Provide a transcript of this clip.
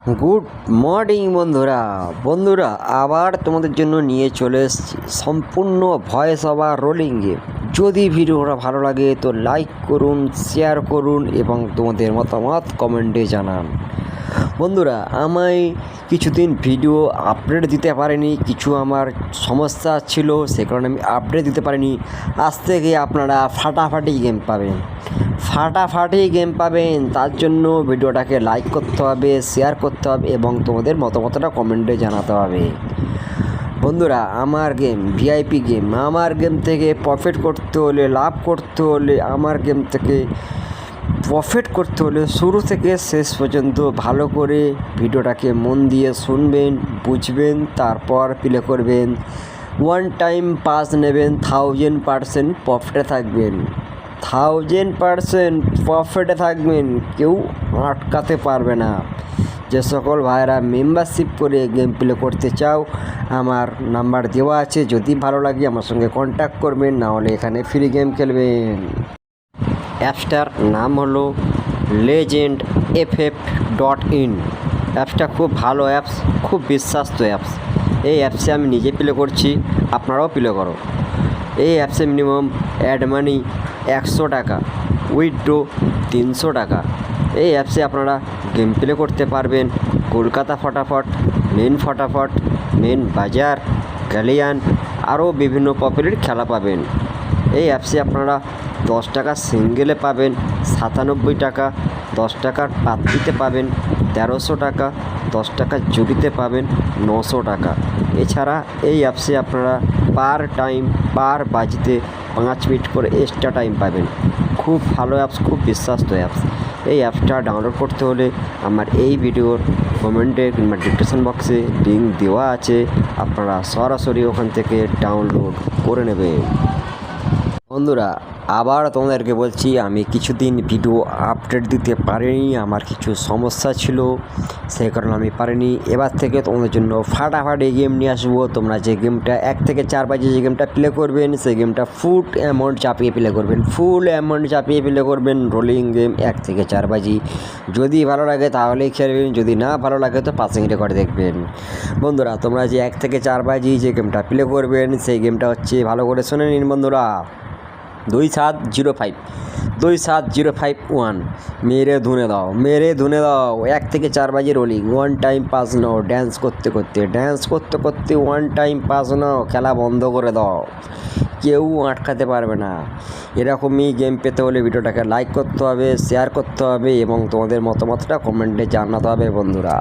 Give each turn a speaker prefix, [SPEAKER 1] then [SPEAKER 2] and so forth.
[SPEAKER 1] Good morning বন্ধুরা বন্ধুরা আবার তোমাদের জন্য নিয়ে চলে এসেছি সম্পূর্ণ ভয়েস ওভার রোলিং গেম। যদি ভিডিওটা ভালো লাগে তো লাইক করুন, শেয়ার করুন এবং তোমাদের মতামত কমেন্টে জানান। বন্ধুরা আমায় কিছুদিন ভিডিও আপডেট দিতে পারিনি, কিছু আমার সমস্যা ছিল, সে কারণে আমি আপডেট দিতে পারিনি। আজ থেকে আপনারা ফাটাফাটি গেম পাবেন, তার জন্য ভিডিওটাকে লাইক করতে হবে, শেয়ার করতে হবে এবং তোমাদের মতামতটা কমেন্টে জানাতে হবে। বন্ধুরা আমার গেম ভিআইপি গেম, আমার গেম থেকে প্রফিট করতে হলে, লাভ করতে হলে, আমার গেম থেকে প্রফিট করতে হলে শুরু থেকে শেষ পর্যন্ত ভালো করে ভিডিওটাকে মন দিয়ে শুনবেন, বুঝবেন, তারপর প্লে করবেন। ওয়ান টাইম পাস নেবেন, 1000% প্রফিটে থাকবেন, 1000% প্রফিটে থাকবেন, কেউ আটকাতে পারবে না। যে সকল ভাইরা মেম্বারশিপ করে গেম প্লে করতে চাও আমার নাম্বার দেওয়া আছে, যদি ভালো লাগে আমার সঙ্গে কন্ট্যাক্ট করবেন, নাহলে এখানে ফ্রি গেম খেলবেন। অ্যাপসটার নাম হলো legendff.in। অ্যাপসটা খুব ভালো অ্যাপস, খুব বিশ্বাস্ত অ্যাপস। এই অ্যাপসে আমি নিজে প্লে করছি, আপনারাও প্লে করো। এই অ্যাপসে মিনিমাম অ্যাড মানি 100 টাকা, উইথড্রো 300 টাকা। এই অ্যাপসে আপনারা গেম প্লে করতে পারবেন কলকাতা ফটাফট, মেন বাজার, গ্যালিয়ান, আরও বিভিন্ন পপুলার খেলা পাবেন। এই অ্যাপসে আপনারা 10 টাকা সিঙ্গেলে পাবেন 97 টাকা, 10 টাকার পাত্রিতে পাবেন 1300 টাকা, 10 টাকা জুড়িতে পাবেন 900 টাকা। এছাড়া এই অ্যাপসে আপনারা পার টাইম, পার বাজিতে 5 মিনিট করে এক্সট্রা টাইম পাবেন। খুব ভালো অ্যাপস, খুব বিশ্বাস্ত অ্যাপস। এই অ্যাপসটা ডাউনলোড করতে হলে আমার এই ভিডিওর কমেন্টে কিংবা ডিসক্রিপশন বক্সে লিঙ্ক দেওয়া আছে, আপনারা সরাসরি ওখান থেকে ডাউনলোড করে নেবেন। বন্ধুরা আবার তোমাদেরকে বলছি, আমি কিছুদিন ভিডিও আপডেট দিতে পারিনি, আমার কিছু সমস্যা ছিল, সেই কারণে আমি পারিনি। এবার থেকে তোমাদের জন্য ফাটাফাটি গেম নিয়ে আসবো। তোমরা যে গেমটা 1 থেকে 4 বাজে যে গেমটা প্লে করবেন, সেই গেমটা ফুল অ্যামাউন্ট চাপিয়ে প্লে করবেন। রোলিং গেম 1 থেকে 4 বাজি। যদি ভালো লাগে তাহলেই খেলবেন, যদি না ভালো লাগে তো পাসিং রেকর্ড দেখবেন। বন্ধুরা তোমরা যে 1 থেকে 4 বাজি যে গেমটা প্লে করবেন, সেই গেমটা হচ্ছে, ভালো করে শুনে নিন বন্ধুরা, 27051 মেরে ধুনে দাও। 1 থেকে 4 বাজে রোলিং, 1 টাইম পাস নাও। ড্যান্স করতে করতে 1 টাইম পাস নাও, খেলা বন্ধ করে দাও, কেউ আটকাতে পারবে না। এরকমই গেম পেতে হলে ভিডিওটাকে লাইক করতে হবে, শেয়ার করতে হবে এবং তোমাদের মতামতটা কমেন্টে জানাতে হবে বন্ধুরা।